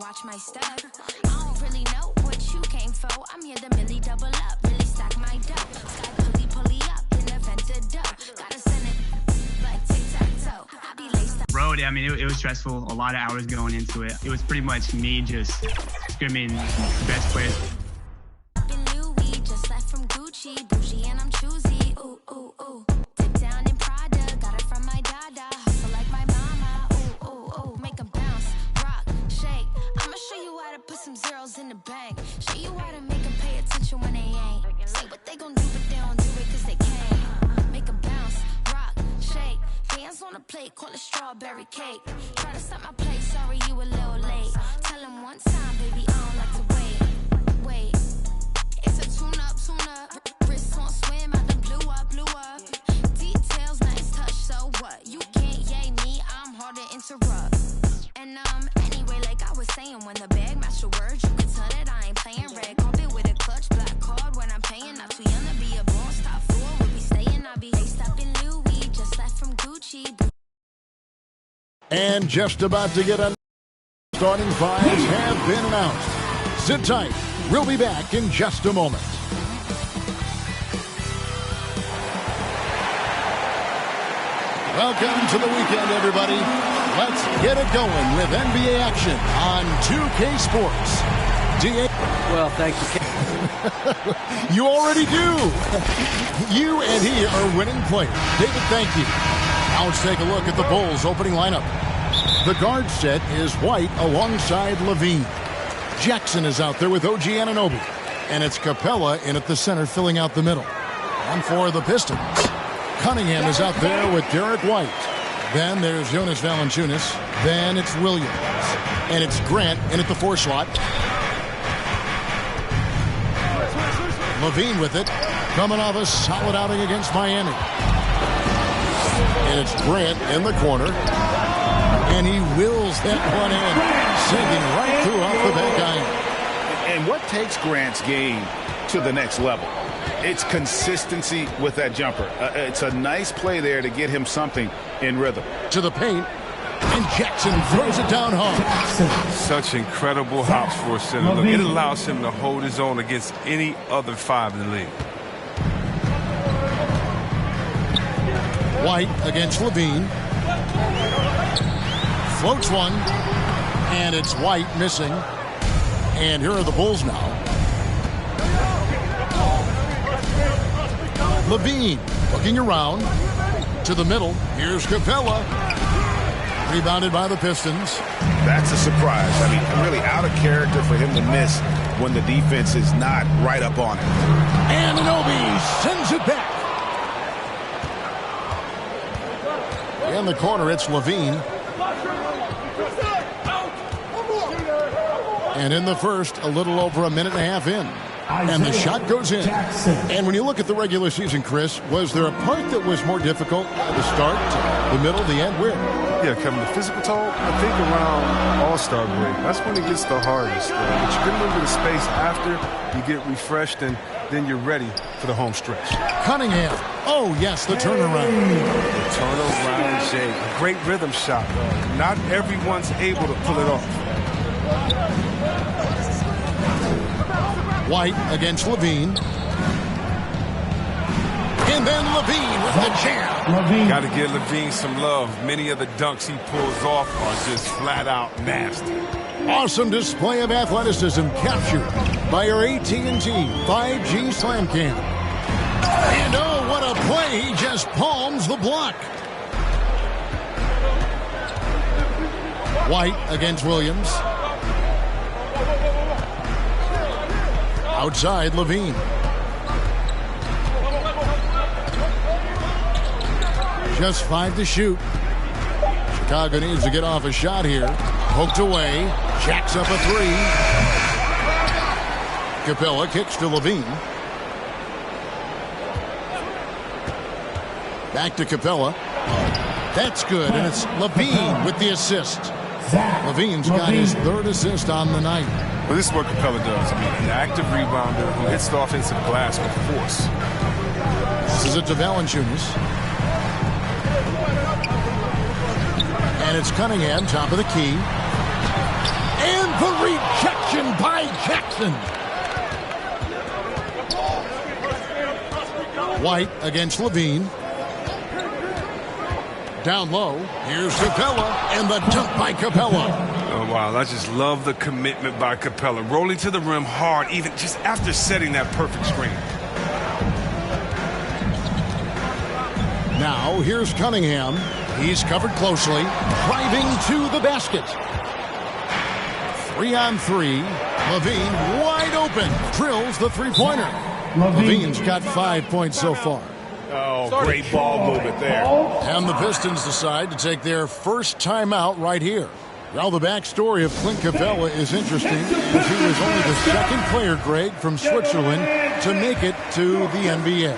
watch my step. I don't really know what you came for. I'm here to really double up, really stack my dough. Sky pulley up in the vented dough. Gotta send it like tic-tac-toe. I be laced up. Road, I mean, it was stressful. A lot of hours going into it. It was pretty much me just screaming the best players. Louis, just left from Gucci, bougie, and I'm choosy. Ooh, ooh, ooh. Dip down in Prada, got it from my dada. Hustle like my mama. Ooh, ooh, ooh. Make 'em bounce, rock, shake. I'ma show you how to put some zeros in the bank. Show you how to make 'em pay attention when they ain't. Say what they gon' do, but they don't do it 'cause they can't. Make 'em bounce, rock, shake. Hands on the plate, call it strawberry cake. Try to stop my plate, sorry you a little late. Tell 'em one time, baby, I don't like to wait. Wait, it's a tune-up. Wrist on swim, I done blew up. Details, nice touch, so what? You can't yay me, I'm hard to interrupt. And anyway, like I was saying, when the bag match the words, you can tell that I ain't playing red carpet with a clutch, black card when I'm paying. Not too young to be a boss, top floor, we'll be staying. I'll be laced up in Louis, just left from Gucci. And just about to get on. Starting fives have been announced. Sit tight. We'll be back in just a moment. Welcome to the weekend, everybody. Let's get it going with NBA action on 2K Sports. Well, thank you. You already do. You and he are winning players. David, thank you. Now let's take a look at the Bulls' opening lineup. The guard set is White alongside Levine. Jackson is out there with OG Anunoby. And it's Capella in at the center filling out the middle. And for the Pistons, Cunningham is out there with Derek White. Then there's Jonas Valanciunas. Then it's Williams. And it's Grant in at the 4 slot. Levine with it. Coming off a solid outing against Miami. And it's Grant in the corner. And he wills that one in, sinking right through off the back iron. And what takes Grant's game to the next level? It's consistency with that jumper. It's a nice play there to get him something in rhythm. To the paint, and Jackson throws it down hard. Such incredible hops for a center. Look, it allows him to hold his own against any other 5 in the league. White against Levine. Floats one, and it's White missing. And here are the Bulls now. Levine looking around to the middle. Here's Capella. Rebounded by the Pistons. That's a surprise. I mean, really out of character for him to miss when the defense is not right up on it. And Anunoby sends it back. In the corner, it's Levine. And in the first, a little over a minute and a half in. And the shot goes in. And when you look at the regular season, Chris, was there a part that was more difficult? The start, the middle, the end? Where? Yeah, Kevin, the physical toll, I think around All-Star break. That's when it gets the hardest. But you get a little bit of space after, you get refreshed, and then you're ready for the home stretch. Cunningham. Oh, yes, the turnaround. The turnaround, Jay. Great rhythm shot. Not everyone's able to pull it off. White against Levine. And then Levine with the jam. Got to give Levine some love. Many of the dunks he pulls off are just flat out nasty. Awesome display of athleticism captured by our AT&T 5G Slam Cam. And oh, what a play. He just palms the block. White against Williams. Outside, Levine. Just 5 to shoot. Chicago needs to get off a shot here. Poked away. Jacks up a 3. Capella kicks to Levine. Back to Capella. That's good, and it's Levine with the assist. Levine's got his 3rd assist on the night. Well, this is what Capella does. I mean, an active rebounder who hits the offensive glass with force. This is it to Valanciunas. And it's Cunningham, top of the key. And the rejection by Jackson. White against Levine. Down low, here's Capella, and the dunk by Capella. Oh, wow, I just love the commitment by Capella. Rolling to the rim hard, even just after setting that perfect screen. Now, here's Cunningham. He's covered closely, driving to the basket. 3-on-3. Levine wide open, drills the three-pointer. Levine's got 5 points so far. Oh, great ball movement there. And the Pistons decide to take their first timeout right here. Well, the backstory of Clint Capella is interesting, as he was only the second player, Greg, from Switzerland to make it to the NBA.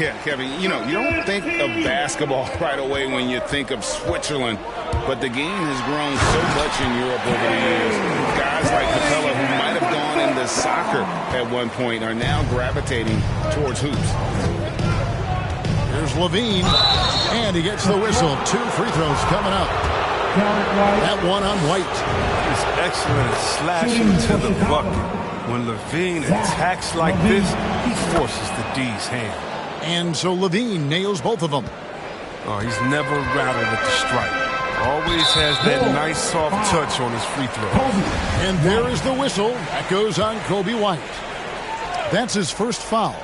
Yeah, Kevin, you know, you don't think of basketball right away when you think of Switzerland, but the game has grown so much in Europe over the years. Guys like Capella, who might have gone into soccer at one point, are now gravitating towards hoops. Here's Levine, and he gets the whistle. 2 free throws coming up. That one on White. It's excellent at slashing to the bucket. When Levine attacks like this, he forces the D's hand. And so Levine nails both of them. Oh, he's never rattled at the strike. Always has that nice soft touch on his free throw. And there is the whistle. That goes on Kobe White. That's his first foul.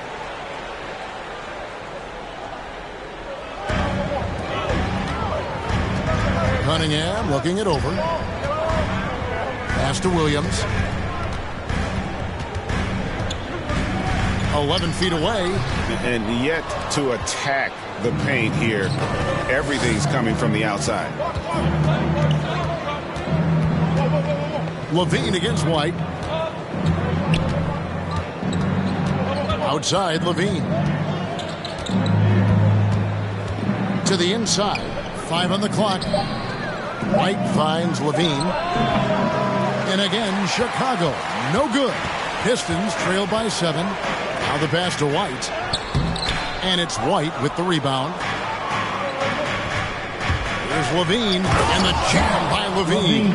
Cunningham looking it over. Pass to Williams. 11 feet away. And yet to attack the paint here, everything's coming from the outside. Levine against White. Outside, Levine. To the inside. 5 on the clock. White finds Levine. And again, Chicago. No good. Pistons trail by 7. Now the pass to White. And it's White with the rebound. Here's Levine. And the jam by Levine.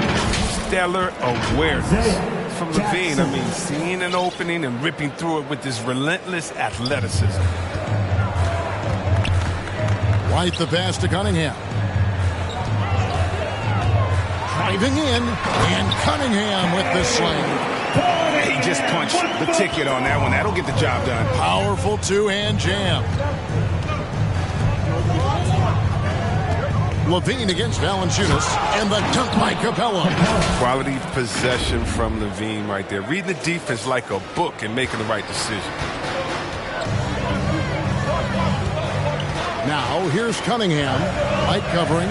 Stellar awareness from Levine. I mean, seeing an opening and ripping through it with his relentless athleticism. White the pass to Cunningham. Driving in, and Cunningham with the slam. He just punched the ticket on that one. That'll get the job done. Powerful two-hand jam. Levine against Valanciunas, and the dunk by Capella. Quality possession from Levine right there. Reading the defense like a book and making the right decision. Now, here's Cunningham. White covering.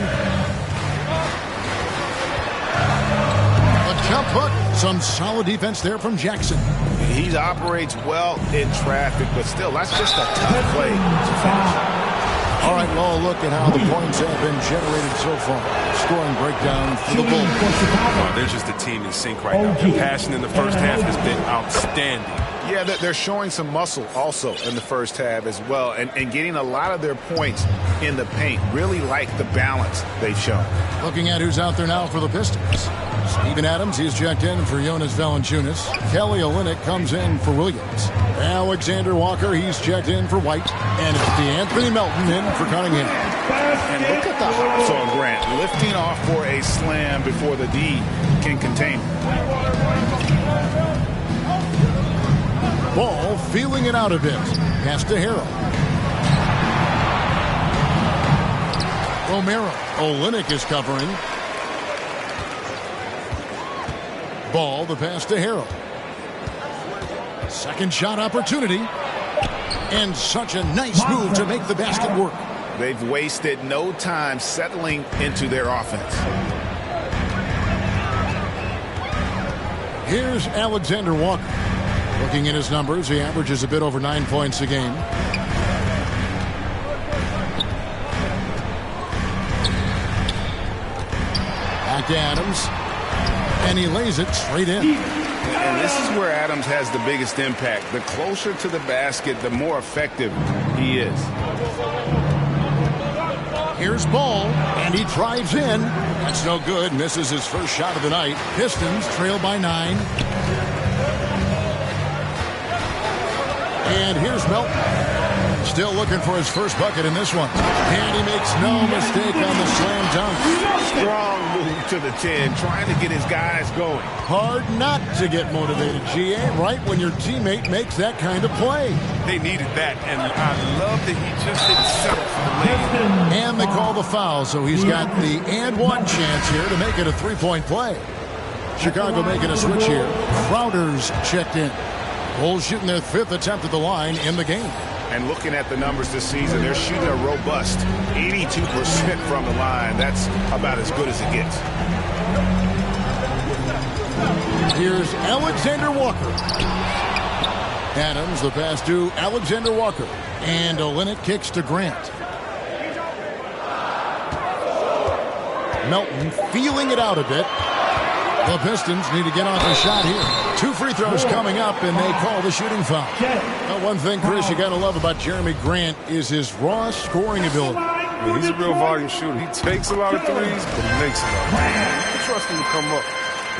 A jump hook. Some solid defense there from Jackson. He operates well in traffic, but still, that's just a tough play to finish. All right, well, look at how the points have been generated so far. Scoring breakdown for the Bulls. Oh, they're just a team in sync right now. Their passing in the first half has been outstanding. Yeah, they're showing some muscle also in the first half as well, and getting a lot of their points in the paint. Really like the balance they've shown. Looking at who's out there now for the Pistons. Steven Adams, he's checked in for Jonas Valanciunas. Kelly Olynyk comes in for Williams. Alexander Walker, he's checked in for White. And it's DeAnthony Melton in for Cunningham. And look at the hops on Grant, lifting off for a slam before the D can contain him. Ball feeling it out a bit. Pass to Harrell. Romero. Olynyk is covering. Ball, the pass to Harrell. Second shot opportunity. And such a nice move to make the basket work. They've wasted no time settling into their offense. Here's Alexander Walker. Looking at his numbers, he averages a bit over 9 points a game. Back to Adams. And he lays it straight in. And this is where Adams has the biggest impact. The closer to the basket, the more effective he is. Here's Ball, and he drives in, That's no good. Misses his first shot of the night. Pistons trail by 9. And here's Melton. Still looking for his first bucket in this one. And he makes no mistake on the slam dunk. Strong move to the 10, trying to get his guys going. Hard not to get motivated, GA, right when your teammate makes that kind of play. They needed that, and I love that he just didn't settle for the lay. And they call the foul, so he's got the and one chance here to make it a three-point play. Chicago making a switch here. Crowder's checked in. Bulls shooting their 5th attempt at the line in the game. And looking at the numbers this season, they're shooting a robust 82% from the line. That's about as good as it gets. Here's Alexander Walker. Adams, the pass to Alexander Walker. And Olynyk kicks to Grant. Melton feeling it out a bit. The Pistons need to get off a shot here. 2 free throws coming up, and they call the shooting foul. Now, one thing, Chris, you got to love about Jeremy Grant is his raw scoring ability. Yeah, he's a real volume shooter. He takes a lot of threes, but he makes a lot. You can trust him to come up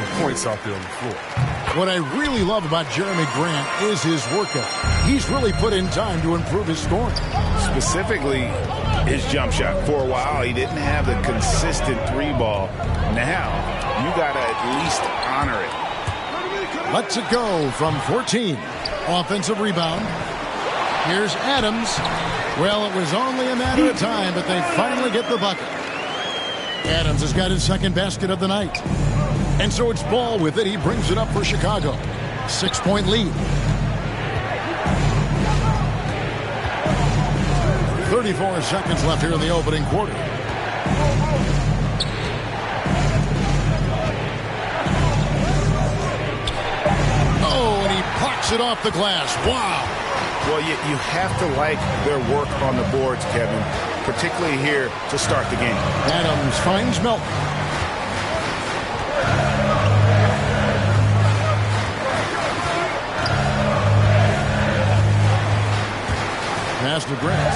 with points out there on the floor. What I really love about Jeremy Grant is his work ethic. He's really put in time to improve his scoring. Specifically, his jump shot. For a while, he didn't have the consistent 3-ball. Now, you got to at least honor it. Lets it go from 14. Offensive rebound. Here's Adams. Well, it was only a matter of time, but they finally get the bucket. Adams has got his second basket of the night. And so it's Ball with it. He brings it up for Chicago. 6-point lead. 34 seconds left here in the opening quarter. Oh, and he plucks it off the glass. Wow. Well, you have to like their work on the boards, Kevin, particularly here to start the game. Adams finds Melton. Pass to Grant.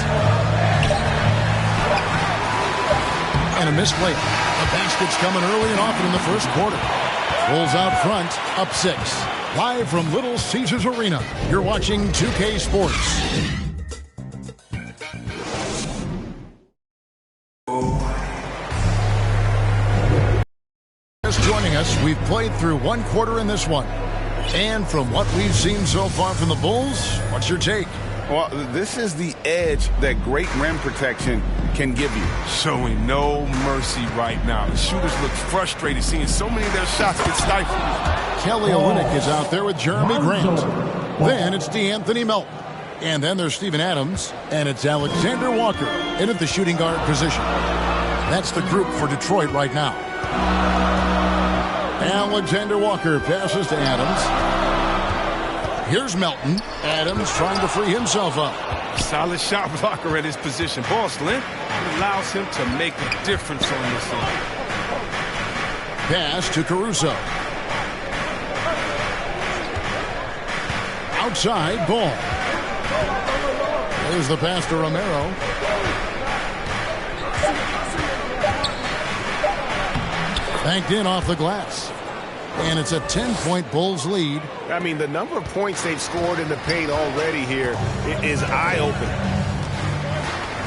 And a misplay. The basket's coming early and often in the first quarter. Bulls out front, up 6. Live from Little Caesars Arena, you're watching 2K Sports. Just joining us, we've played through 1 quarter in this one. And from what we've seen so far from the Bulls, what's your take? Well, this is the edge that great rim protection can give you. Showing no mercy right now. The shooters look frustrated seeing so many of their shots get stifled. Kelly Olynyk is out there with Jeremy Grant. Then it's DeAnthony Melton. And then there's Steven Adams. And it's Alexander Walker in at the shooting guard position. That's the group for Detroit right now. Alexander Walker passes to Adams. Here's Melton. Adams trying to free himself up. Solid shot blocker at his position. Ball's length allows him to make a difference on this one. Pass to Caruso. Outside, Ball. There's the pass to Romero. Banked in off the glass. And it's a 10-point Bulls lead. I mean, the number of points they've scored in the paint already here is eye-opening.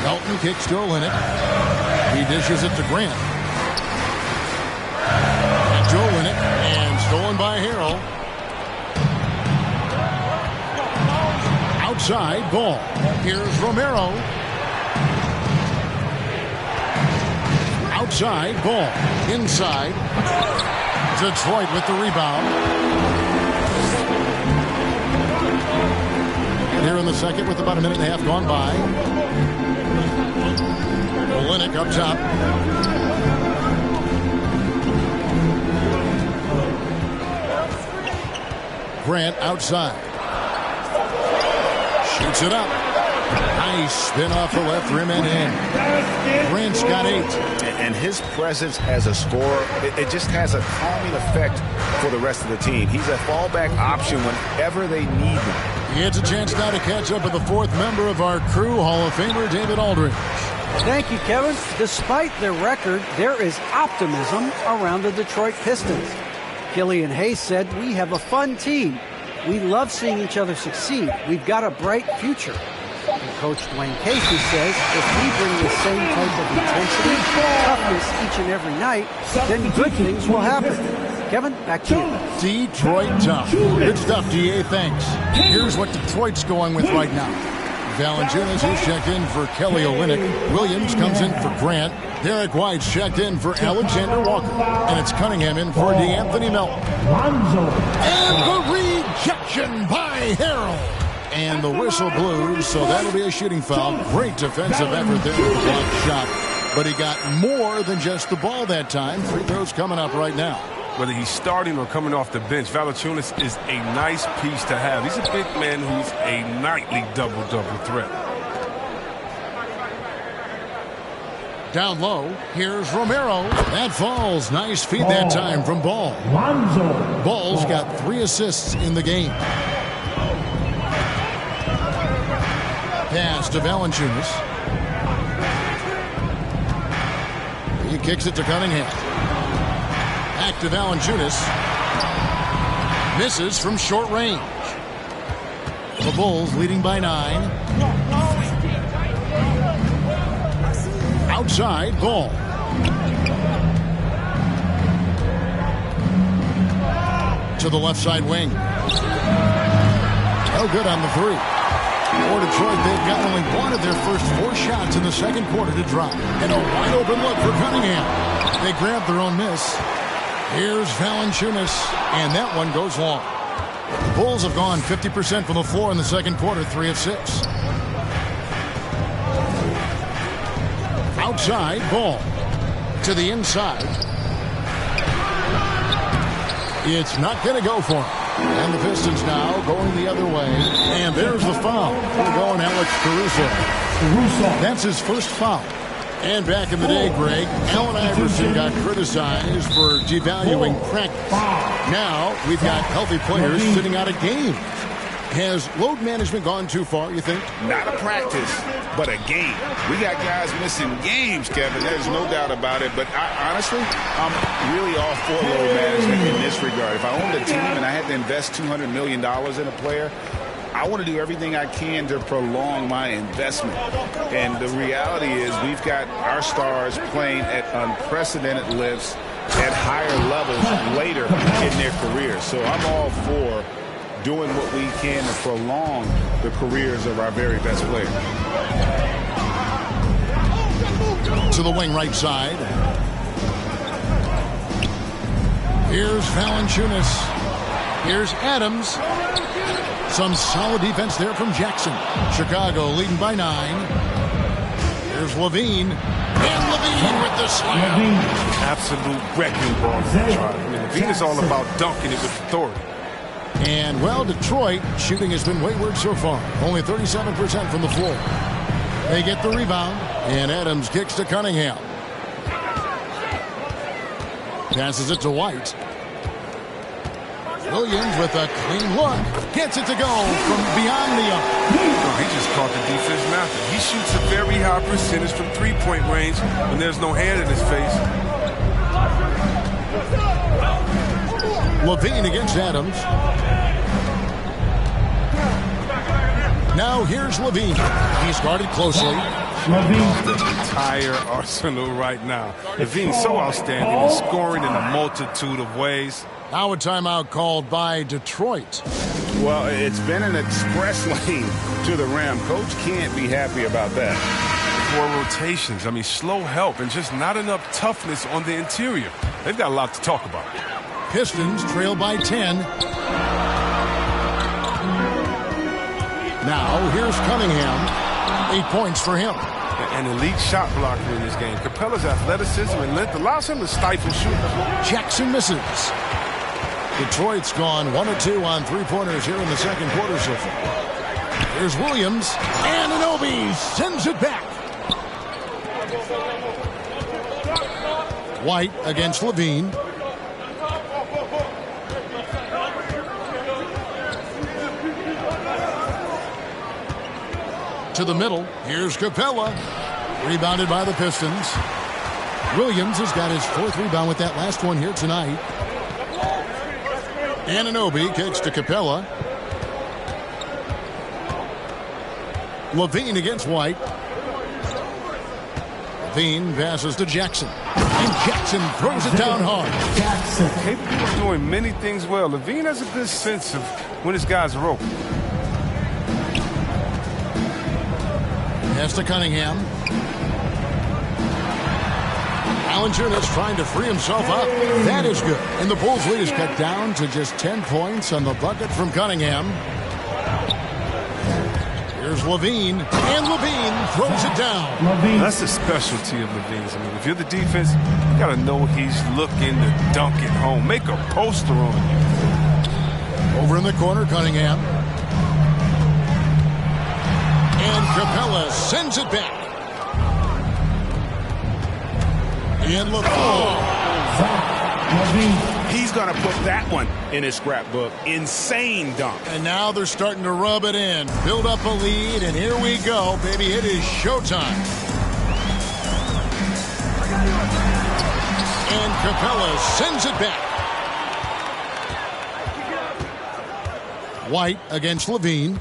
Melton kicks to Olynyk. He dishes it to Grant. And to Olynyk. And stolen by Harrell. Outside, Ball. Here's Romero. Outside, Ball. Inside. Detroit with the rebound. And here in the second with about a minute and a half gone by. Olynyk up top. Grant outside. Shoots it up. Nice spin off the left rim and in. Grant's got 8. And his presence as a scorer, it just has a calming effect for the rest of the team. He's a fallback option whenever they need him. He gets a chance now to catch up with the 4th member of our crew, Hall of Famer David Aldridge. Thank you, Kevin. Despite their record, there is optimism around the Detroit Pistons. Killian Hayes said, "We have a fun team. We love seeing each other succeed. We've got a bright future." And Coach Dwayne Casey says, "If we bring the same type of intensity, toughness each and every night, then good things will happen." Kevin, back to you. Detroit tough. Good stuff, DA. Thanks. Here's what Detroit's going with right now. Valanciunas is checked in for Kelly Olynyk. Williams comes in for Grant. Derek White's checked in for Alexander Walker. And it's Cunningham in for DeAnthony Melton. And the rejection by Harrell. And the whistle blew, so that'll be a shooting foul. Great defensive effort there with the blocked shot. But he got more than just the ball that time. Free throws coming up right now. Whether he's starting or coming off the bench, Valanciunas is a nice piece to have. He's a big man who's a nightly double-double threat. Down low, here's Romero. That falls. Nice feed that time from Ball. Ball's got 3 assists in the game. Pass to Valanciunas. He kicks it to Cunningham. Back to Valanciunas. Misses from short range. The Bulls leading by 9. Outside, Ball. To the left side wing. No good on the 3. For Detroit, they've got only one of their first 4 shots in the second quarter to drop. And a wide open look for Cunningham. They grab their own miss. Here's Valanciunas, and that one goes long. The Bulls have gone 50% from the floor in the second quarter, 3 of 6. Outside, Ball. To the inside. It's not going to go for him. And the Pistons now going the other way. And there's the foul. We're going Alex Caruso. That's his first foul. And back in the day, Greg, Allen Iverson got criticized for devaluing practice. Now we've got healthy players sitting out of games. Has load management gone too far, you think? Not a practice, but a game. We got guys missing games, Kevin. There's no doubt about it. But honestly, I'm really all for load management in this regard. If I owned a team and I had to invest $200 million in a player, I want to do everything I can to prolong my investment. And the reality is we've got our stars playing at unprecedented lifts at higher levels later in their careers. So I'm all for doing what we can to prolong the careers of our very best players. To the wing right side. Here's Valanciunas. Here's Adams. Some solid defense there from Jackson. Chicago leading by 9. Here's Levine. And Levine with the slam. Absolute wrecking ball. Levine is all about dunking it with authority. And, well, Detroit shooting has been wayward so far. Only 37% from the floor. They get the rebound. And Adams kicks to Cunningham. Passes it to White. Williams with a clean look. Gets it to go from beyond the arc. He just caught the defense napping. He shoots a very high percentage from three-point range when there's no hand in his face. Levine against Adams. Now here's Levine. He's guarded closely. The entire arsenal right now. Levine's so outstanding and scoring in a multitude of ways. Now a timeout called by Detroit. Well, it's been an express lane to the rim. Coach can't be happy about that. 4 rotations. I mean, slow help and just not enough toughness on the interior. They've got a lot to talk about. Pistons trail by 10. Now here's Cunningham. 8 points for him. An elite shot blocker in this game. Capella's athleticism and length allows him to stifle shooters. Jackson misses. Detroit's gone 1 of 2 on 3-pointers here in the second quarter so far. Here's Williams. And Anunoby sends it back. White against Levine. To the middle. Here's Capella. Rebounded by the Pistons. Williams has got his 4th rebound with that last one here tonight. Anunoby kicks to Capella. Levine against White. Levine passes to Jackson. And Jackson throws it down hard. Capable of doing many things well. Levine has a good sense of when his guys are open. Pass to Cunningham. Valanciunas trying to free himself up. That is good. And the Bulls' lead is cut down to just 10 points on the bucket from Cunningham. Here's Levine. And Levine throws it down. That's the specialty of Levine's. I mean, if you're the defense, you got to know he's looking to dunk it home. Make a poster on you. Over in the corner, Cunningham. And Capella sends it back. And He's going to put that one in his scrapbook. Insane dunk. And now they're starting to rub it in. Build up a lead, and here we go, baby. It is showtime. And Capella sends it back. White against Levine.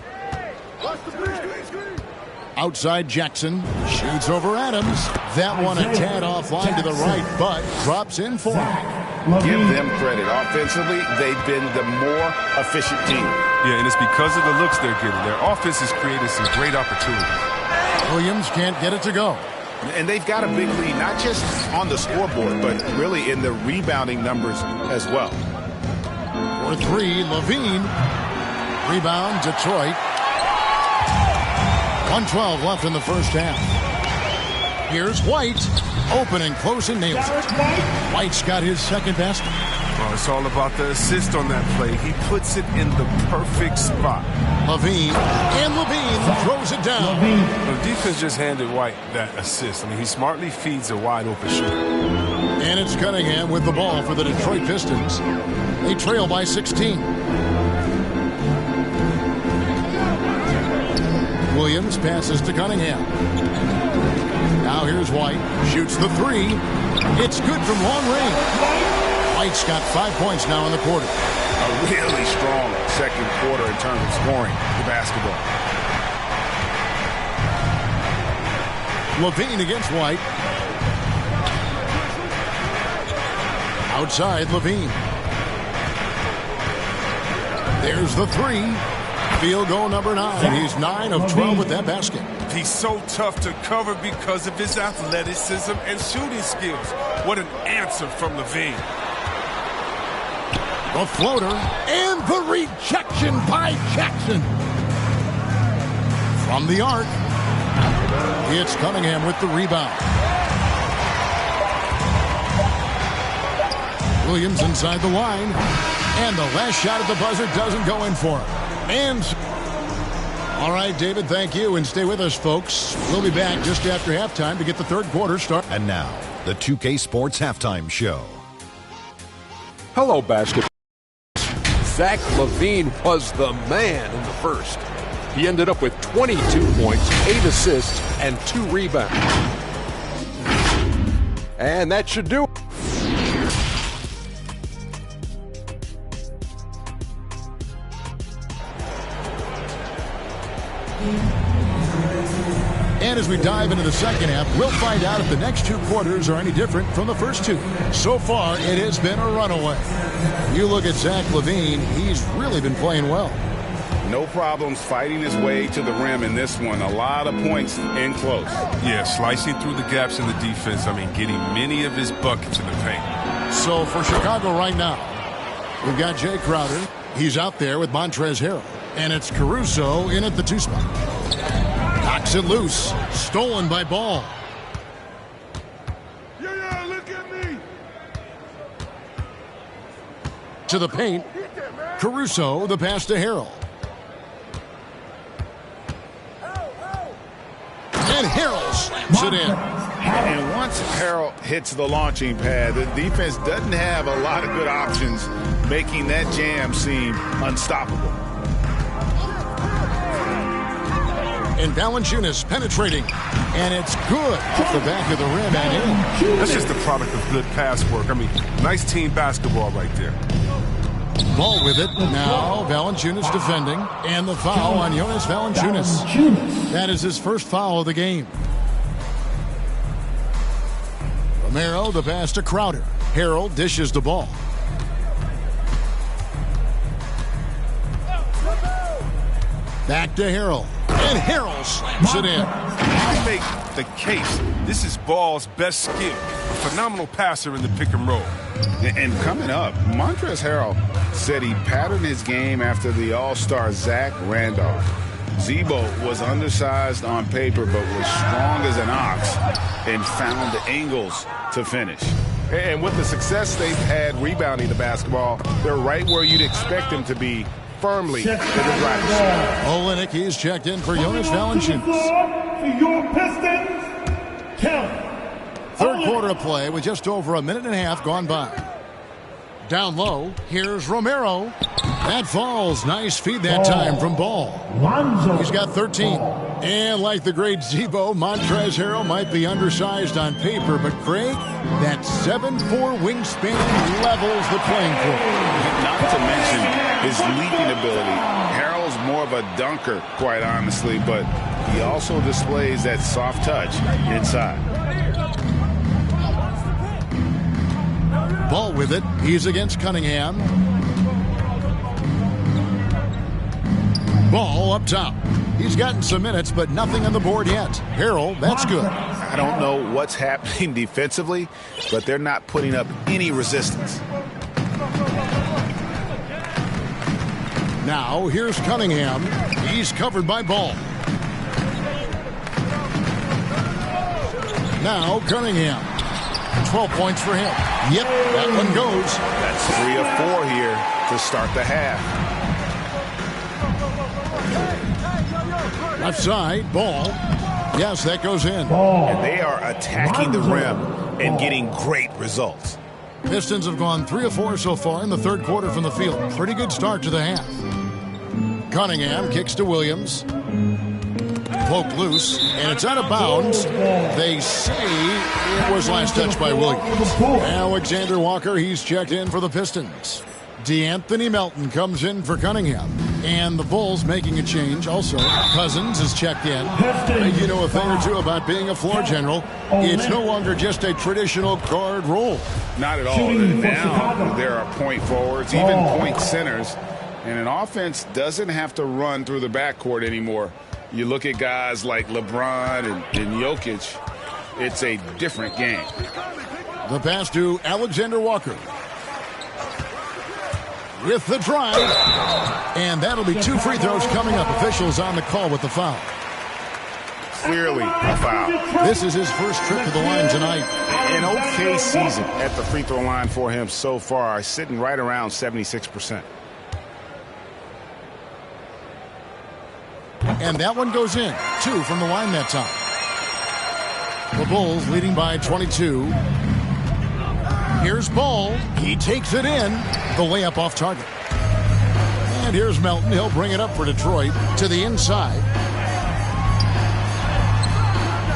Outside Jackson. Shoots over Adams. That one a tad offline to the right, but drops in for him. Give them credit. Offensively, they've been the more efficient team. Yeah, and it's because of the looks they're getting. Their offense has created some great opportunities. Williams can't get it to go. And they've got a big lead, not just on the scoreboard, but really in the rebounding numbers as well. For 3, Levine. Rebound, Detroit. 1:12 left in the first half. Here's White. Open and close and nails it. White's got his second basket. Well, it's all about the assist on that play. He puts it in the perfect spot. Levine. And Levine throws it down. The defense just handed White that assist. I mean, he smartly feeds a wide open shooter. And it's Cunningham with the ball for the Detroit Pistons. They trail by 16. Williams passes to Cunningham. Now here's White. Shoots the 3. It's good from long range. White's got 5 points now in the quarter. A really strong second quarter in terms of scoring the basketball. Levine against White. Outside Levine. There's the 3. Field goal number 9. He's 9 of 12 with that basket. He's so tough to cover because of his athleticism and shooting skills. What an answer from Levine. The floater and the rejection by Jackson. From the arc, it's Cunningham with the rebound. Williams inside the line. And the last shot at the buzzer doesn't go in for him. And all right, David, thank you. And stay with us, folks. We'll be back just after halftime to get the third quarter started. And now, the 2K Sports Halftime Show. Hello, basketball. Zach LaVine was the man in the first. He ended up with 22 points, 8 assists, and 2 rebounds. And that should do it. And as we dive into the second half, we'll find out if the next 2 quarters are any different from the first 2. So far, it has been a runaway. You look at Zach LaVine, he's really been playing well. No problems fighting his way to the rim in this one. A lot of points in close. Yeah, slicing through the gaps in the defense. I mean, getting many of his buckets in the paint. So for Chicago right now, we've got Jay Crowder. He's out there with Montrezl Harrell. And it's Caruso in at the 2 spot. Knocks it loose. Stolen by Ball. Yeah, look at me. To the paint. Caruso, the pass to Harrell. And Harrell slams it in. And once Harrell hits the launching pad, the defense doesn't have a lot of good options, making that jam seem unstoppable. And Valanciunas penetrating. And it's good off the back of the rim and in. That's just the product of good pass work. I mean, nice team basketball right there. Ball with it. Now Valanciunas defending. And the foul on Jonas Valanciunas. That is his first foul of the game. Romero, the pass to Crowder. Harrell dishes the ball. Back to Harrell. And Harrell slams it in. I make the case. This is Ball's best skill. A phenomenal passer in the pick and roll. And coming up, Montrezl Harrell said he patterned his game after the All-Star Zach Randolph. Zebo was undersized on paper but was strong as an ox and found the angles to finish. And with the success they've had rebounding the basketball, they're right where you'd expect them to be, firmly in the driver's seat. Olynyk, he's checked in for Jonas Valanciunas. For your Pistons, count. Third quarter of play with just over a minute and a half gone by. Down low, here's Romero. That falls. Nice feed that time from Ball. He's got 13. And like the great Zebo, Montrezl Harrell might be undersized on paper, but Craig, that 7'4" wingspan levels the playing field. Not to mention his leaping ability. Harrell's more of a dunker, quite honestly, but he also displays that soft touch inside. Ball with it. He's against Cunningham. Ball up top. He's gotten some minutes, but nothing on the board yet. Harrell, that's good. I don't know what's happening defensively, but they're not putting up any resistance. Now, here's Cunningham. He's covered by Ball. Now, Cunningham. 12 points for him. Yep, that one goes. That's 3 of 4 here to start the half. Left side, Ball. Yes, that goes in. And they are attacking the rim and getting great results. Pistons have gone 3 of 4 so far in the third quarter from the field. Pretty good start to the half. Cunningham kicks to Williams. Poke loose, and it's out of bounds. They say it was last touched by Williams. Alexander Walker, he's checked in for the Pistons. DeAnthony Melton comes in for Cunningham. And the Bulls making a change also. Cousins is checked in. You know a thing or two about being a floor general. It's no longer just a traditional guard role. Not at all. Now there are point forwards, even point centers. And an offense doesn't have to run through the backcourt anymore. You look at guys like LeBron and Jokic, it's a different game. The pass to Alexander Walker. With the drive. And that'll be 2 free throws coming up. Officials on the call with the foul. Clearly a foul. This is his first trip to the line tonight. An okay season at the free throw line for him so far, sitting right around 76%. And that one goes in. 2 from the line that time. The Bulls leading by 22. Here's Ball. He takes it in. The layup off target. And here's Melton. He'll bring it up for Detroit to the inside.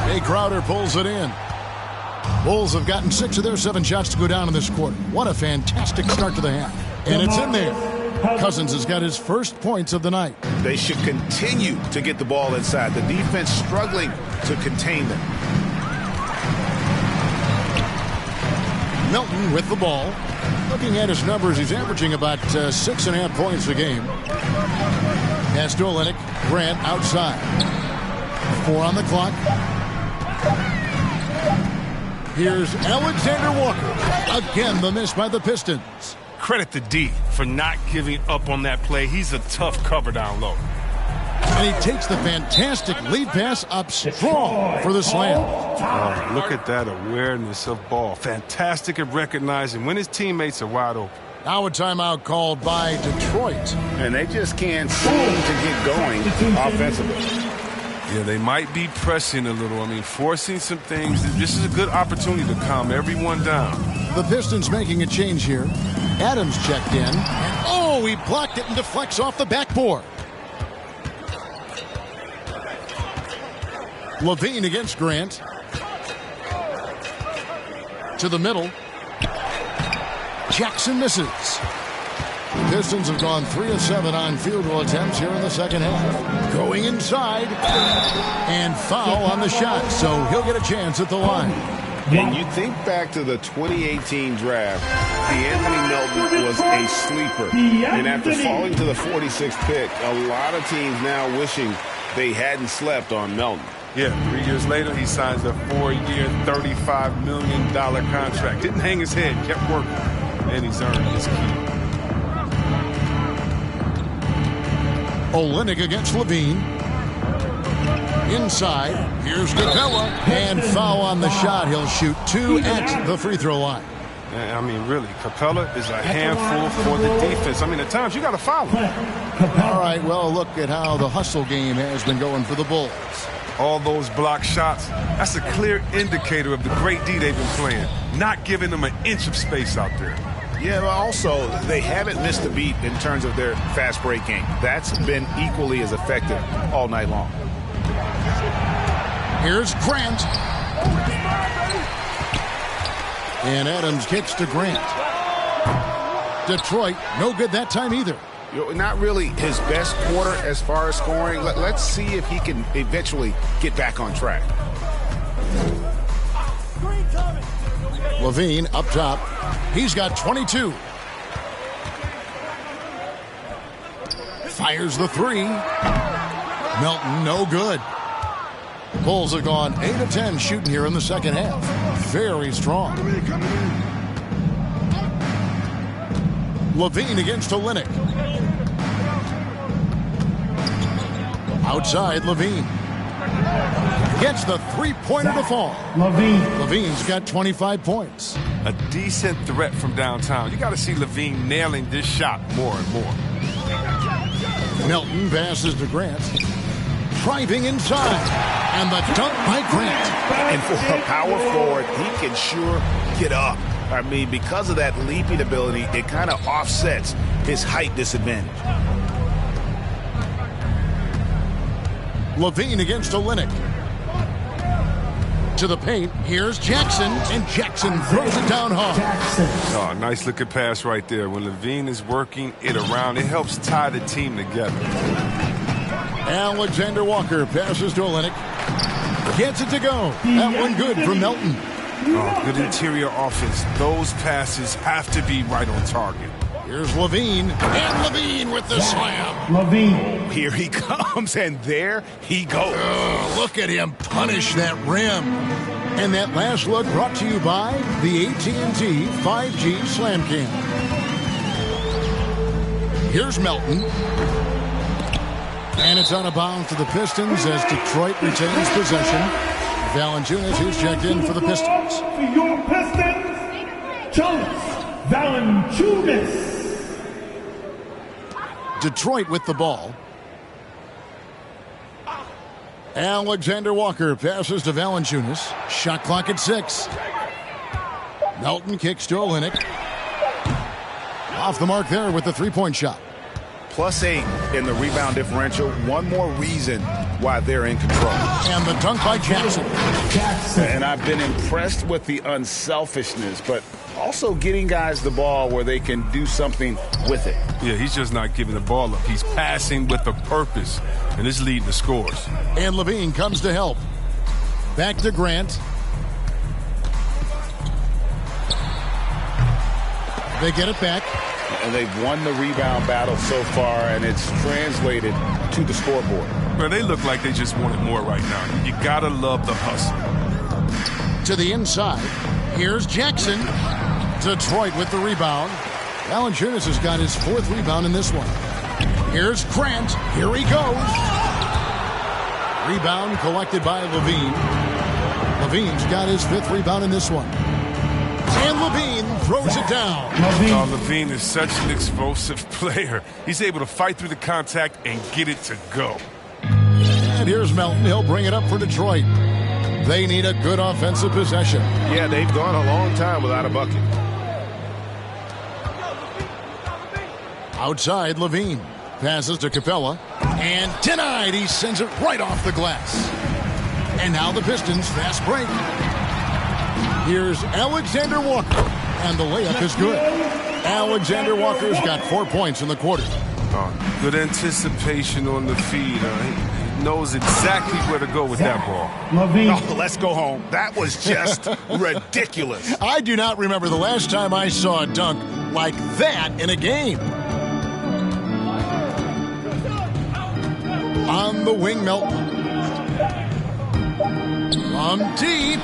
Jay Crowder pulls it in. Bulls have gotten 6 of their 7 shots to go down in this quarter. What a fantastic start to the half. And it's in there. Cousins has got his first points of the night. They should continue to get the ball inside. The defense struggling to contain them. Melton with the ball. Looking at his numbers, he's averaging about 6.5 points a game. Pass to Olynyk. Grant outside. 4 on the clock. Here's Alexander Walker. Again, the miss by the Pistons. Credit to D for not giving up on that play. He's a tough cover down low. And he takes the fantastic lead pass up strong for the slam. Oh, look at that awareness of Ball. Fantastic at recognizing when his teammates are wide open. Now a timeout called by Detroit. And they just can't seem to get going offensively. Yeah, they might be pressing a little. I mean, forcing some things. This is a good opportunity to calm everyone down. The Pistons making a change here. Adams checked in. And oh, he blocked it and deflects off the backboard. Levine against Grant. To the middle. Jackson misses. The Pistons have gone 3 of 7 on field goal attempts here in the second half. Going inside. And foul on the shot, so he'll get a chance at the line. And you think back to the 2018 draft, DeAnthony Melton was a sleeper. And after falling to the 46th pick, a lot of teams now wishing they hadn't slept on Melton. Yeah, 3 years later, he signs a 4-year, $35 million contract. Didn't hang his head, kept working, and he's earned his keep. Olynyk against Levine. Inside, here's Capella, and foul on the shot. He'll shoot 2 at the free throw line. I mean, really, Capella is a handful for the defense. I mean, at times you got to foul him. All right, well, look at how the hustle game has been going for the Bulls. All those block shots, that's a clear indicator of the great D they've been playing, not giving them an inch of space out there. Yeah, but also, they haven't missed a beat in terms of their fast break game. That's been equally as effective all night long. Here's Grant. And Adams kicks to Grant. Detroit, no good that time either. Not really his best quarter as far as scoring. Let's see if he can eventually get back on track. Levine up top. He's got 22. Fires the 3. Melton, no good. Bulls have gone 8 of 10 shooting here in the second half. Very strong. Levine against Olynyk. Outside, Levine. Gets the three-pointer to fall. Levine's got 25 points. A decent threat from downtown. You got to see Levine nailing this shot more and more. Melton passes to Grant. Driving inside. And the dunk by Grant. And for a power forward, he can sure get up. I mean, because of that leaping ability, it kind of offsets his height disadvantage. Levine against Olynyk. To the paint, here's Jackson, and Jackson throws it down hard. Oh, nice looking pass right there. When Levine is working it around, it helps tie the team together. Alexander Walker passes to Olynyk. Gets it to go. That one good for Melton. Oh, good interior offense. Those passes have to be right on target. Here's Levine, and Levine with the slam. Levine. Here he comes, and there he goes. Look at him punish that rim. And that last look brought to you by the AT&T 5G Slam Cam. Here's Melton. And it's out of bounds to the Pistons as Detroit retains possession. Valanciunas is checked in for the Pistons. For your Pistons, Jonas Valanciunas. Detroit with the ball. Alexander Walker passes to Valanciunas. Shot clock at 6. Melton kicks to Olynyk. Off the mark there with the three-point shot. +8 in the rebound differential. One more reason why they're in control. And the dunk by Jackson. And I've been impressed with the unselfishness, but also getting guys the ball where they can do something with it. Yeah, he's just not giving the ball up. He's passing with a purpose, and it's leading to scores. And Levine comes to help. Back to Grant. They get it back. And they've won the rebound battle so far, and it's translated to the scoreboard. Well, they look like they just want it more right now. You gotta love the hustle. To the inside. Here's Jackson. Detroit with the rebound. Valanciunas has got his 4th rebound in this one. Here's Grant. Here he goes. Rebound collected by Levine. Levine's got his 5th rebound in this one. And Levine throws it down. Levine is such an explosive player. He's able to fight through the contact and get it to go. And here's Melton. He'll bring it up for Detroit. They need a good offensive possession. Yeah, they've gone a long time without a bucket. Outside, Levine passes to Capella. And denied. He sends it right off the glass. And now the Pistons fast break. Here's Alexander Walker, and the layup is good. Alexander Walker's got 4 points in the quarter. Good anticipation on the feed. He knows exactly where to go with that ball. Oh, let's go home. That was just ridiculous. I do not remember the last time I saw a dunk like that in a game. On the wing, Melton. From deep.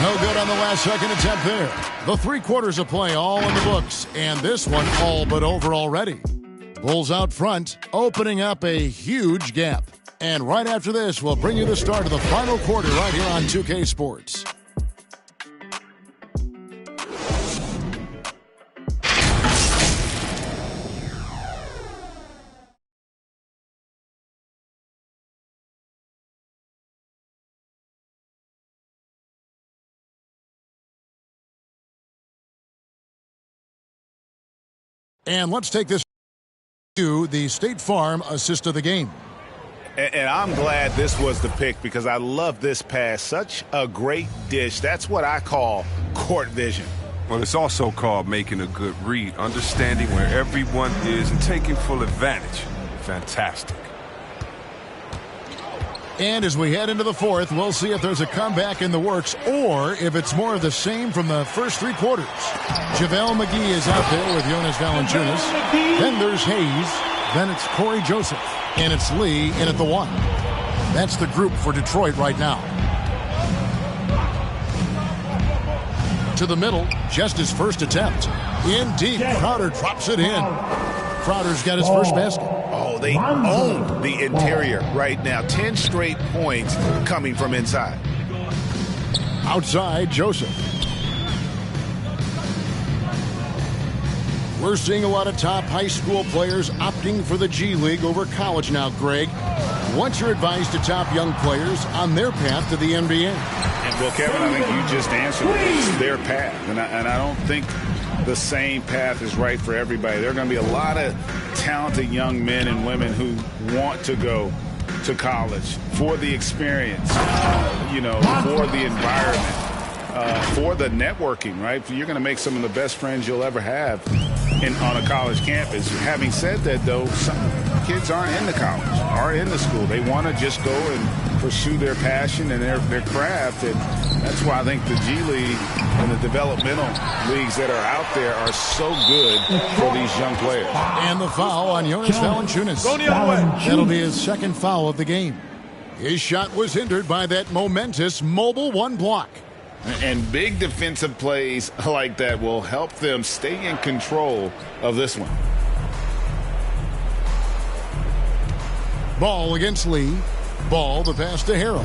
No good on the last second attempt there. The 3 quarters of play all in the books, and this one all but over already. Bulls out front, opening up a huge gap. And right after this, we'll bring you the start of the final quarter right here on 2K Sports. And let's take this to the State Farm assist of the game. And I'm glad this was the pick because I love this pass. Such a great dish. That's what I call court vision. Well, it's also called making a good read, understanding where everyone is and taking full advantage. Fantastic. And as we head into the fourth, we'll see if there's a comeback in the works or if it's more of the same from the first 3 quarters. JaVale McGee is out there with Jonas Valanciunas. Then there's Hayes. Then it's Corey Joseph. And it's Lee in at the 1. That's the group for Detroit right now. To the middle, just his first attempt. In deep, Crowder drops it in. Crowder's got his first basket. Oh, they own the interior right now. 10 straight points coming from inside. Outside, Joseph. We're seeing a lot of top high school players opting for the G League over college now, Greg. What's your advice to top young players on their path to the NBA? And, well, Kevin, I think you just answered it. It's their path. And I don't think the same path is right for everybody. There are going to be a lot of talented young men and women who want to go to college for the experience, for the environment, for the networking, right? You're going to make some of the best friends you'll ever have on a college campus. Having said that, though, some kids aren't in the college, aren't in the school. They want to just go and pursue their passion and their craft, and that's why I think the G League and the developmental leagues that are out there are so good for these young players. And the foul on Jonas Valanciunas. That'll be his second foul of the game. His shot was hindered by that momentous mobile 1 block. And big defensive plays like that will help them stay in control of this one. Ball against Lee. Ball, the pass to Harrell.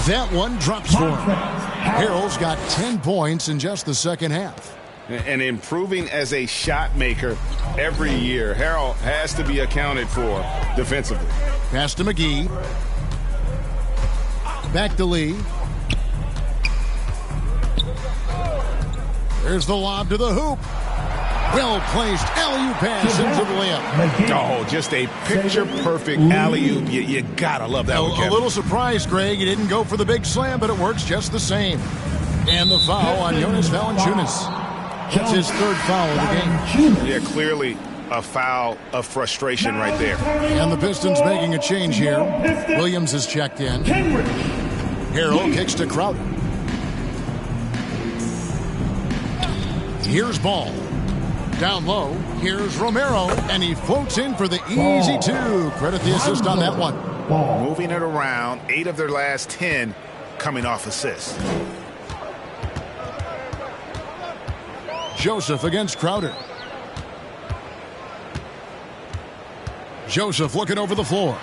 That one drops for him. Harrell's got 10 points in just the second half. And improving as a shot maker every year. Harrell has to be accounted for defensively. Pass to McGee. Back to Lee. There's the lob to the hoop. Well-placed alley-oop pass into the layup. Oh, just a picture-perfect alley-oop. You gotta love that one, Kevin. A little surprised, Greg. He didn't go for the big slam, but it works just the same. And the foul on Jonas Valanciunas. That's his 3rd foul of the game. Yeah, clearly a foul of frustration right there. And the Pistons making a change here. Williams is checked in. Harrell kicks to Crowder. Here's Ball. Down low, here's Romero, and he floats in for the easy 2. Credit the assist on that one. Moving it around, 8 of their last 10 coming off assists. Joseph against Crowder. Joseph looking over the floor.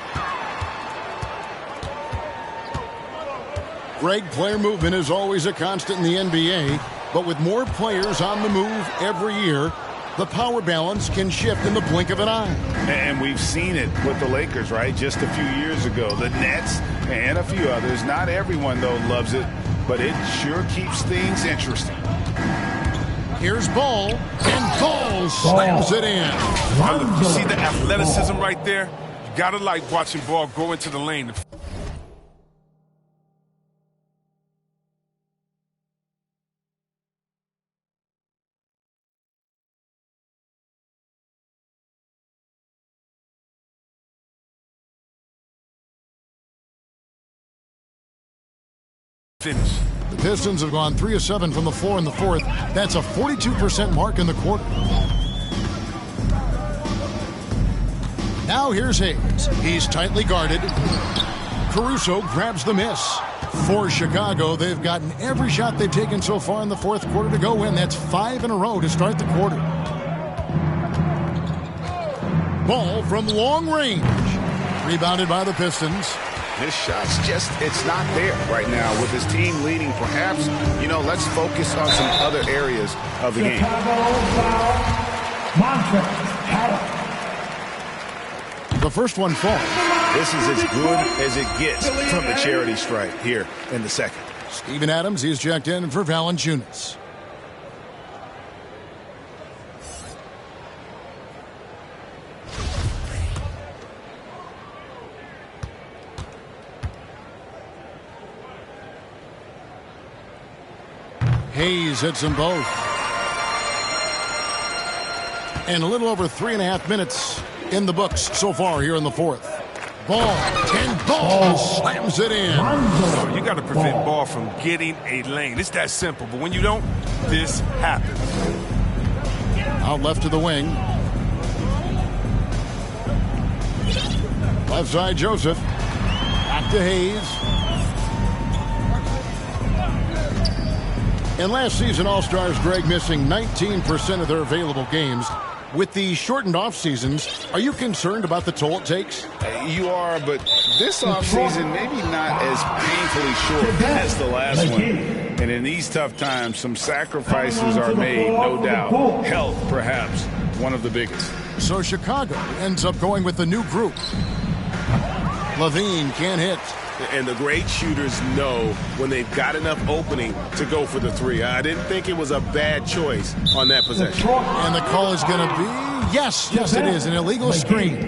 Greg, player movement is always a constant in the NBA, but with more players on the move every year, the power balance can shift in the blink of an eye. And we've seen it with the Lakers, right? Just a few years ago. The Nets and a few others. Not everyone, though, loves it, but it sure keeps things interesting. Here's Ball, and Ball slams it in. You see the athleticism right there? You gotta like watching Ball go into the lane. finish. The Pistons have gone 3 of 7 from the floor in the fourth. That's a 42% mark in the quarter. Now here's Hayes. He's tightly guarded. Caruso grabs the miss. For Chicago, they've gotten every shot they've taken so far in the fourth quarter to go in. That's 5 in a row to start the quarter. Ball from long range. Rebounded by the Pistons. His shot's just, it's not there right now with his team leading. Perhaps, let's focus on some other areas of the game. The first one falls. This is as good as it gets from the charity stripe here in the second. Steven Adams, he's checked in for Valanciunas. Hayes hits them both. And a little over 3.5 minutes in the books so far here in the fourth. Ball, 10 Ball slams it in. So you got to prevent Ball from getting a lane. It's that simple, but when you don't, this happens. Out left to the wing. Left side, Joseph. Back to Hayes. And last season, All-Stars, Greg, missing 19% of their available games. With the shortened off seasons, are you concerned about the toll it takes? You are, but this offseason maybe not as painfully short as the last one. And in these tough times, some sacrifices are made, no doubt. Health, perhaps, one of the biggest. So Chicago ends up going with the new group. Levine can't hit. And the great shooters know when they've got enough opening to go for the three. I didn't think it was a bad choice on that possession. And the call is going to be, yes, it is, an illegal screen.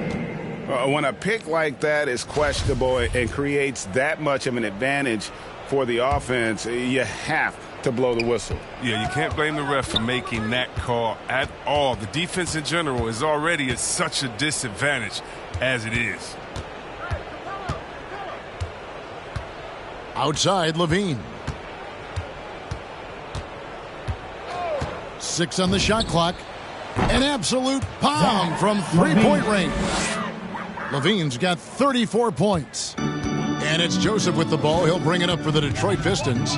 When a pick like that is questionable and creates that much of an advantage for the offense, you have to blow the whistle. Yeah, you can't blame the ref for making that call at all. The defense in general is already at such a disadvantage as it is. Outside, Levine. 6 on the shot clock. An absolute bomb from three-point range. Levine's got 34 points. And it's Joseph with the ball. He'll bring it up for the Detroit Pistons.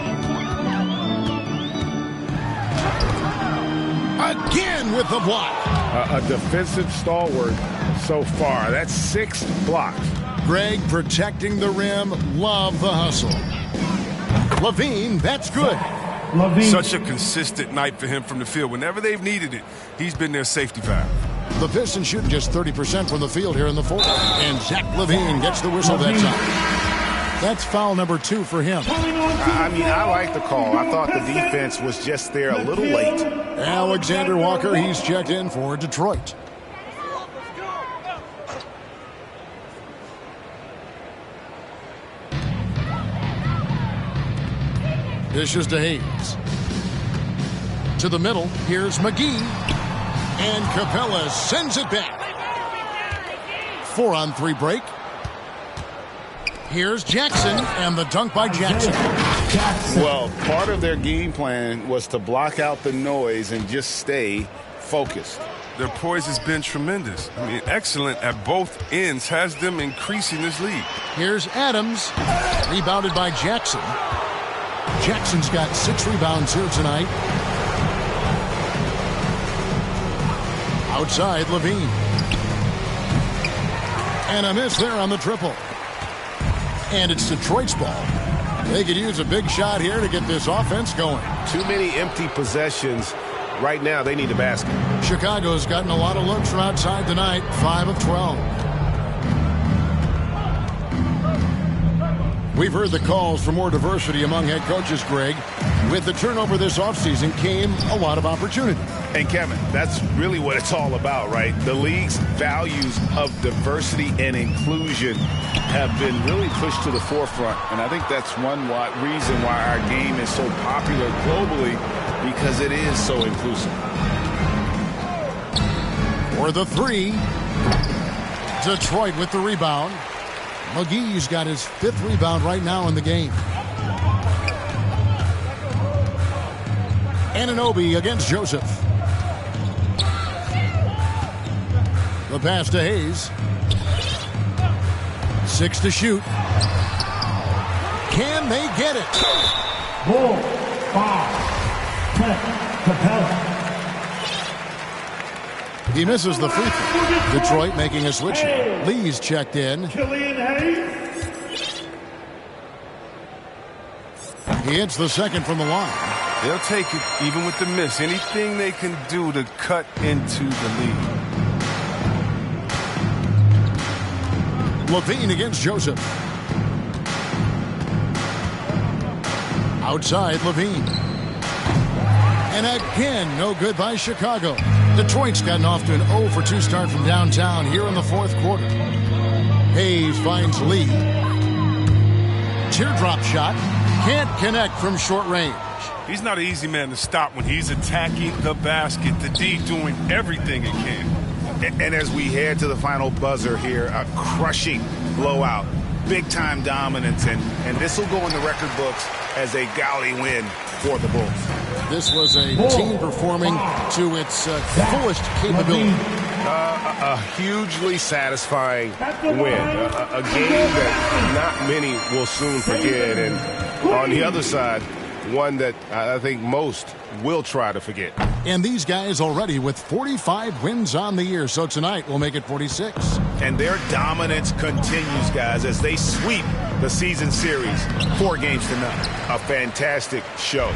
Again with the block. A defensive stalwart so far. That's 6 blocks. Greg protecting the rim. Love the hustle. Levine, that's good. Such a consistent night for him from the field. Whenever they've needed it, he's been their safety valve. The Pistons shooting just 30% from the field here in the fourth. And Zach Levine gets the whistle that time. That's foul number 2 for him. I like the call. I thought the defense was just there a little late. Alexander Walker, he's checked in for Detroit. Dishes to Hayes. To the middle, here's McGee. And Capella sends it back. 4-on-3 break. Here's Jackson, and the dunk by Jackson. Well, part of their game plan was to block out the noise and just stay focused. Their poise has been tremendous. I mean, excellent at both ends, has them increasing this lead. Here's Adams, rebounded by Jackson. Jackson's got 6 rebounds here tonight. Outside, Levine. And a miss there on the triple. And it's Detroit's ball. They could use a big shot here to get this offense going. Too many empty possessions. Right now, they need a basket. Chicago's gotten a lot of looks from outside tonight, 5 of 12. We've heard the calls for more diversity among head coaches, Greg. With the turnover this offseason came a lot of opportunity. And Kevin, that's really what it's all about, right? The league's values of diversity and inclusion have been really pushed to the forefront. And I think that's one reason why our game is so popular globally, because it is so inclusive. For the 3, Detroit with the rebound. McGee's got his 5th rebound right now in the game. Anunoby against Joseph. The pass to Hayes. 6 to shoot. Can they get it? Bull, 5, 10, Capella. He misses the free throw. Detroit making a switch. Lee's checked in. Killian Hayes. He hits the second from the line. They'll take it, even with the miss. Anything they can do to cut into the lead. Levine against Joseph. Outside, Levine. And again, no good by Chicago. Detroit's gotten off to an 0-for-2 start from downtown here in the fourth quarter. Hayes finds Lee. Teardrop shot. Can't connect from short range. He's not an easy man to stop when he's attacking the basket. The D doing everything it can. And as we head to the final buzzer here, a crushing blowout, big-time dominance, and this will go in the record books as a gaudy win for the Bulls. This was a team performing to its fullest capability. A hugely satisfying win. A game that not many will soon forget. And on the other side, one that I think most will try to forget. And these guys already with 45 wins on the year. So tonight we'll make it 46. And their dominance continues, guys, as they sweep the season series 4 games to none. A fantastic show.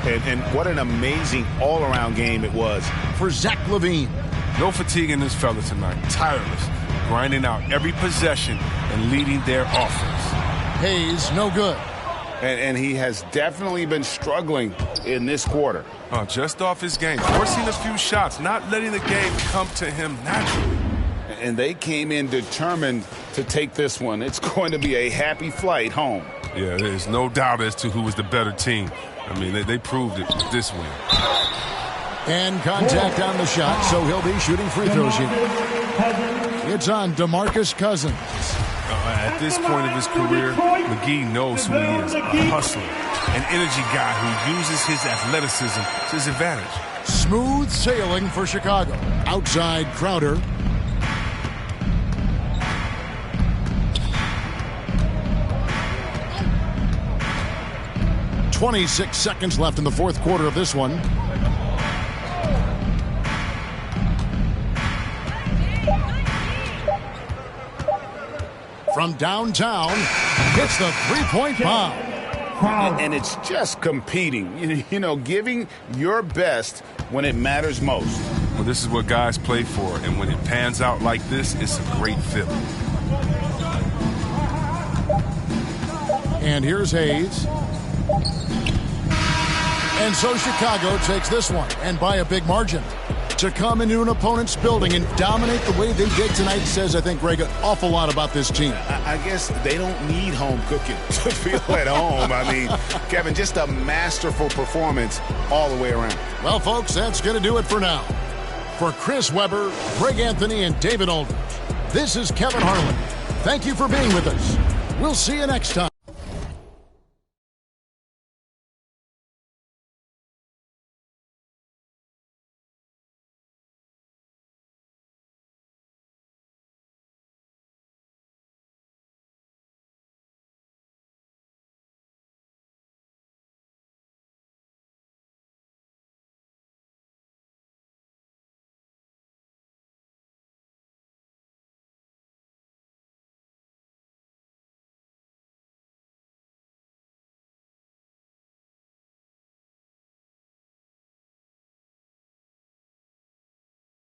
And what an amazing all-around game it was for Zach LaVine. No fatigue in this fella tonight. Tireless, grinding out every possession and leading their offense. Hayes, no good. And he has definitely been struggling in this quarter. Just off his game, forcing a few shots, not letting the game come to him naturally. And they came in determined to take this one. It's going to be a happy flight home. Yeah, there's no doubt as to who was the better team. I mean, they proved it with this win. And contact on the shot, so he'll be shooting free throws here. It's on DeMarcus Cousins. At this point of his career, McGee knows who he is, a hustler, an energy guy who uses his athleticism to his advantage. Smooth sailing for Chicago. Outside Crowder. .26 seconds left in the fourth quarter of this one. From downtown, hits the three-point bomb. And it's just competing, you know, giving your best when it matters most. Well, this is what guys play for, and when it pans out like this, it's a great feeling. And here's Hayes. And so Chicago takes this one, and by a big margin. To come into an opponent's building and dominate the way they did tonight says, I think, Greg, an awful lot about this team. I guess they don't need home cooking to feel at home. I mean, Kevin, just a masterful performance all the way around. Well, folks, that's going to do it for now. For Chris Webber, Greg Anthony, and David Aldridge, this is Kevin Harlan. Thank you for being with us. We'll see you next time.